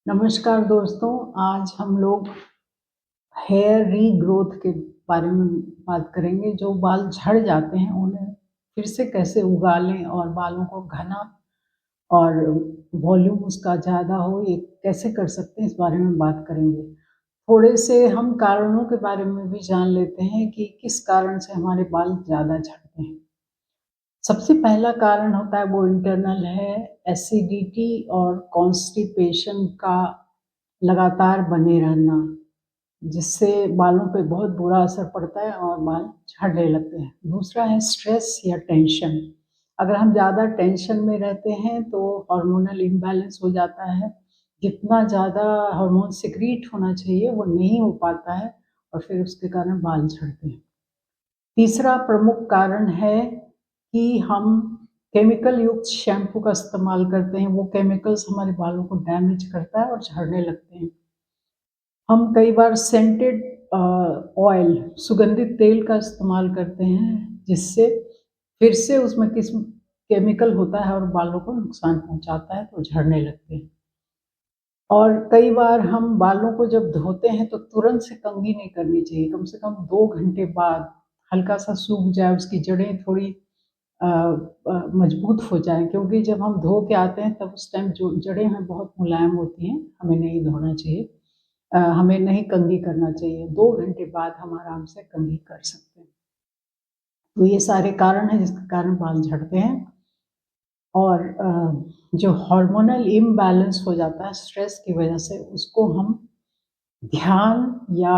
नमस्कार दोस्तों, आज हम लोग हेयर रीग्रोथ के बारे में बात करेंगे। जो बाल झड़ जाते हैं उन्हें फिर से कैसे उगा लें और बालों को घना और वॉल्यूम उसका ज़्यादा हो, ये कैसे कर सकते हैं, इस बारे में बात करेंगे। थोड़े से हम कारणों के बारे में भी जान लेते हैं कि किस कारण से हमारे बाल ज़्यादा झड़ते हैं। सबसे पहला कारण होता है वो इंटरनल है, एसिडिटी और कॉन्स्टिपेशन का लगातार बने रहना, जिससे बालों पे बहुत बुरा असर पड़ता है और बाल झड़ने लगते हैं। दूसरा है स्ट्रेस या टेंशन। अगर हम ज़्यादा टेंशन में रहते हैं तो हार्मोनल इम्बैलेंस हो जाता है। जितना ज़्यादा हार्मोन सिक्रीट होना चाहिए वो नहीं हो पाता है और फिर उसके कारण बाल झड़ते हैं। तीसरा प्रमुख कारण है कि हम केमिकल युक्त शैम्पू का इस्तेमाल करते हैं। वो केमिकल्स हमारे बालों को डैमेज करता है और झड़ने लगते हैं। हम कई बार सेंटेड ऑयल, सुगंधित तेल का इस्तेमाल करते हैं, जिससे फिर से उसमें किस केमिकल होता है और बालों को नुकसान पहुंचाता है, तो झड़ने लगते हैं। और कई बार हम बालों को जब धोते हैं तो तुरंत से कंघी नहीं करनी चाहिए। कम से कम 2 घंटे बाद हल्का सा सूख जाए, उसकी जड़ें थोड़ी मजबूत हो जाएँ, क्योंकि जब हम धो के आते हैं तब उस टाइम जो जड़ें हैं बहुत मुलायम होती हैं, हमें नहीं धोना चाहिए। हमें नहीं कंघी करना चाहिए। 2 घंटे बाद हम आराम से कंघी कर सकते हैं। तो ये सारे कारण हैं जिसके कारण बाल झड़ते हैं। और जो हार्मोनल इम्बैलेंस हो जाता है स्ट्रेस की वजह से, उसको हम ध्यान या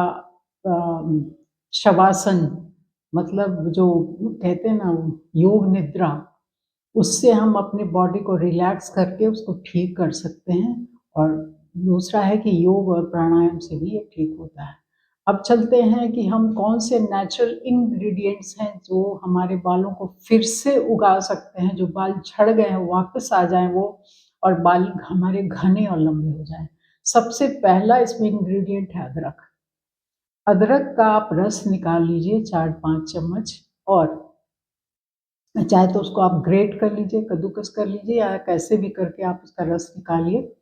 शवासन, मतलब जो कहते हैं ना योग निद्रा, उससे हम अपनी बॉडी को रिलैक्स करके उसको ठीक कर सकते हैं। और दूसरा है कि योग और प्राणायाम से भी ये ठीक होता है। अब चलते हैं कि हम कौन से नेचुरल इंग्रेडिएंट्स हैं जो हमारे बालों को फिर से उगा सकते हैं, जो बाल झड़ गए हैं वापस आ जाएँ वो, और बाल हमारे घने और लंबे हो जाएँ। सबसे पहला इसमें इंग्रेडिएंट है अदरक। अदरक का आप रस निकाल लीजिए 4-5 चम्मच, और चाहे तो उसको आप ग्रेट कर लीजिए, कद्दूकस कर लीजिए, या कैसे भी करके आप उसका रस निकालिए।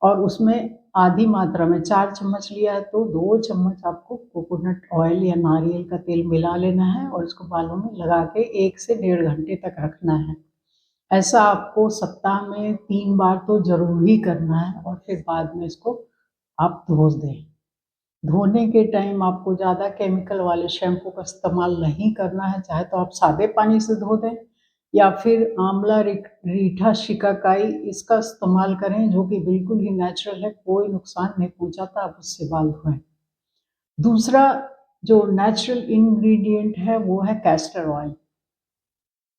और उसमें आधी मात्रा में 4 चम्मच लिया है तो 2 चम्मच आपको कोकोनट ऑयल या नारियल का तेल मिला लेना है और इसको बालों में लगा के 1 से डेढ़ घंटे तक रखना है। ऐसा आपको सप्ताह में 3 बार तो ज़रूर ही करना है, और फिर बाद में इसको आप धो दें। धोने के टाइम आपको ज़्यादा केमिकल वाले शैम्पू का इस्तेमाल नहीं करना है, चाहे तो आप सादे पानी से धो दें या फिर आंवला रीठा शिकाकाई इसका इस्तेमाल करें, जो कि बिल्कुल ही नेचुरल है, कोई नुकसान नहीं पहुंचाता, आप उससे बाल धोएं। दूसरा जो नेचुरल इंग्रेडिएंट है वो है कैस्टर ऑयल।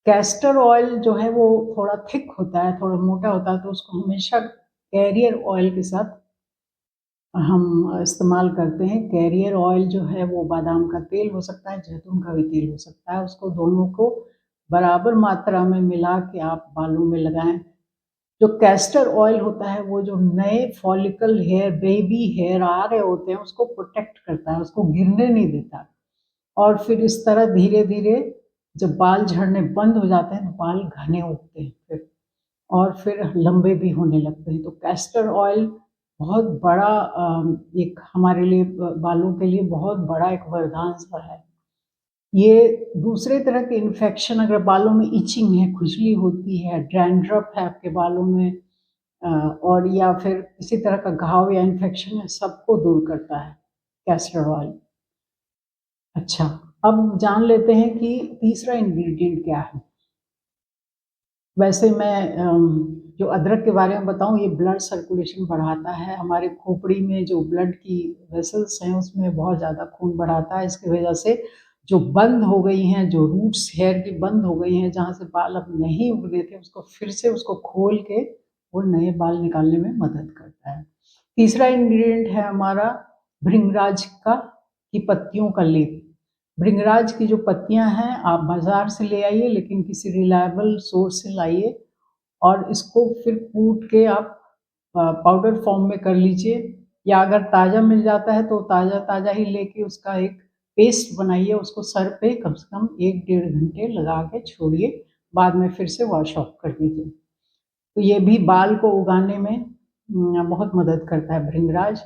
कैस्टर ऑयल जो है वो थोड़ा थिक होता है, थोड़ा मोटा होता है, तो उसको हमेशा कैरियर ऑयल के साथ हम इस्तेमाल करते हैं। कैरियर ऑयल जो है वो बादाम का तेल हो सकता है, जैतून का भी तेल हो सकता है। उसको दोनों को बराबर मात्रा में मिला के आप बालों में लगाएँ। जो कैस्टर ऑयल होता है वो जो नए फॉलिकल हेयर, बेबी हेयर आ रहे होते हैं, उसको प्रोटेक्ट करता है, उसको गिरने नहीं देता। और फिर इस तरह धीरे-धीरे जब बाल झड़ने बंद हो जाते हैं तो बाल घने उगते हैं फिर, और फिर लंबे भी होने लगते हैं। तो कैस्टर ऑयल बहुत बड़ा एक हमारे लिए बालों के लिए बहुत बड़ा एक वरदान सा है। ये दूसरे तरह के इन्फेक्शन, अगर बालों में इचिंग है, खुजली होती है, डैंड्रफ है आपके बालों में, और या फिर किसी तरह का घाव या इन्फेक्शन है, सबको दूर करता है कैस्टर ऑयल। अच्छा, अब जान लेते हैं कि तीसरा इंग्रेडिएंट क्या है। वैसे मैं जो अदरक के बारे में बताऊँ, ये ब्लड सर्कुलेशन बढ़ाता है। हमारे खोपड़ी में जो ब्लड की वेसल्स हैं उसमें बहुत ज़्यादा खून बढ़ाता है। इसकी वजह से जो बंद हो गई हैं, जो रूट्स हेयर की बंद हो गई हैं, जहाँ से बाल अब नहीं उग रहे थे, उसको फिर से उसको खोल के वो नए बाल निकालने में मदद करता है। तीसरा इंग्रेडिएंट है हमारा भृंगराज का की पत्तियों का लेप। भृंगराज की जो पत्तियाँ हैं आप बाज़ार से ले आइए, लेकिन किसी रिलायबल सोर्स से लाइए, और इसको फिर कूट के आप पाउडर फॉर्म में कर लीजिए, या अगर ताज़ा मिल जाता है तो ताज़ा-ताज़ा ही लेके उसका एक पेस्ट बनाइए, उसको सर पे कम से कम 1 डेढ़ घंटे लगा के छोड़िए, बाद में फिर से वॉश ऑफ कर दीजिए। तो ये भी बाल को उगाने में बहुत मदद करता है भृंगराज।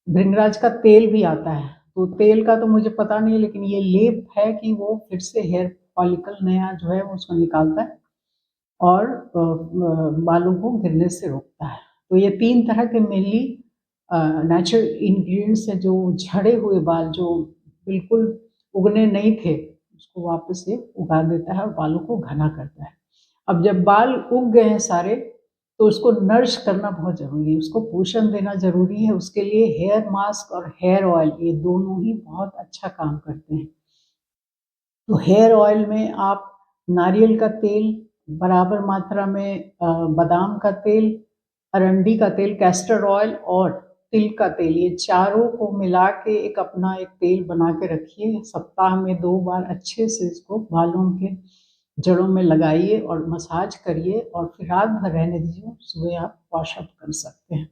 भृंगराज का तेल भी आता है, तो तेल का तो मुझे पता नहीं है, लेकिन ये लेप है कि वो फिर से हेयर फॉलिकल नया जो है वो उसको निकालता है और बालों को गिरने से रोकता है। तो ये 3 तरह के मेनली नेचुरल इंग्रेडिएंट्स हैं जो झड़े हुए बाल जो बिल्कुल उगने नहीं थे, उसको वापस ये उगा देता है और बालों को घना करता है। अब जब बाल उग गए हैं सारे, तो उसको नरिश करना बहुत ज़रूरी है, उसको पोषण देना ज़रूरी है। उसके लिए हेयर मास्क और हेयर ऑयल ये दोनों ही बहुत अच्छा काम करते हैं। तो हेयर ऑयल में आप नारियल का तेल, बराबर मात्रा में बादाम का तेल, अरंडी का तेल, कैस्टर ऑयल और तिल का तेल, ये चारों को मिला के एक अपना एक तेल बना के रखिए। सप्ताह में 2 बार अच्छे से इसको बालों के जड़ों में लगाइए और मसाज करिए और फिर रात भर रहने दीजिए, सुबह आप वॉश अप कर सकते हैं।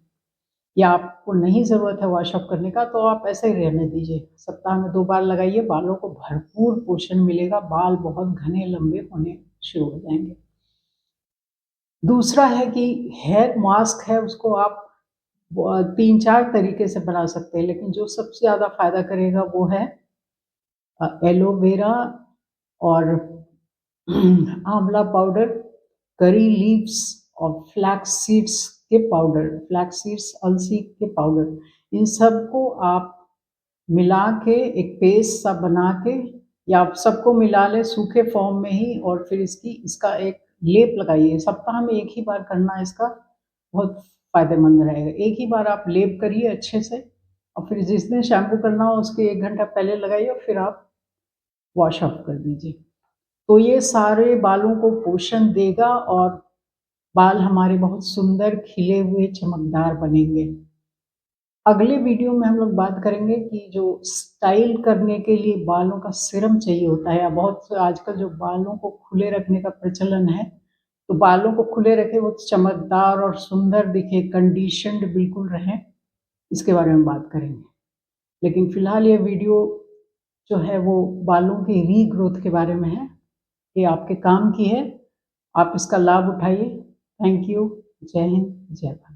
या आपको नहीं ज़रूरत है वॉश अप करने का तो आप ऐसे ही रहने दीजिए। सप्ताह में 2 बार लगाइए, बालों को भरपूर पोषण मिलेगा, बाल बहुत घने लंबे होने शुरू हो जाएँगे। दूसरा है कि हेयर मास्क है उसको आप 3-4 तरीके से बना सकते हैं, लेकिन जो सबसे ज़्यादा फ़ायदा करेगा वो है एलोवेरा और आंवला पाउडर, करी लीव्स और फ्लैक्स सीड्स के पाउडर, फ्लैक्स सीड्स, अलसी के पाउडर, इन सबको आप मिला के एक पेस्ट सा बना के या आप सबको मिला लें सूखे फॉर्म में ही और फिर इसका एक लेप लगाइए। सप्ताह में 1 ही बार करना इसका बहुत फ़ायदेमंद रहेगा। एक ही बार आप लेप करिए अच्छे से और फिर जिस दिन शैम्पू करना हो उसके 1 घंटा पहले लगाइए और फिर आप वॉश ऑफ कर दीजिए। तो ये सारे बालों को पोषण देगा और बाल हमारे बहुत सुंदर खिले हुए चमकदार बनेंगे। अगले वीडियो में हम लोग बात करेंगे कि जो स्टाइल करने के लिए बालों का सीरम चाहिए होता है या बहुत आजकल जो बालों को खुले रखने का प्रचलन है, तो बालों को खुले रखें वो चमकदार और सुंदर दिखे, कंडीशन्ड बिल्कुल रहें, इसके बारे में बात करेंगे। लेकिन फ़िलहाल ये वीडियो जो है वो बालों की रीग्रोथ के बारे में है। ये आपके काम की है, आप इसका लाभ उठाइए। Thank you. जय हिंद, जय भारत।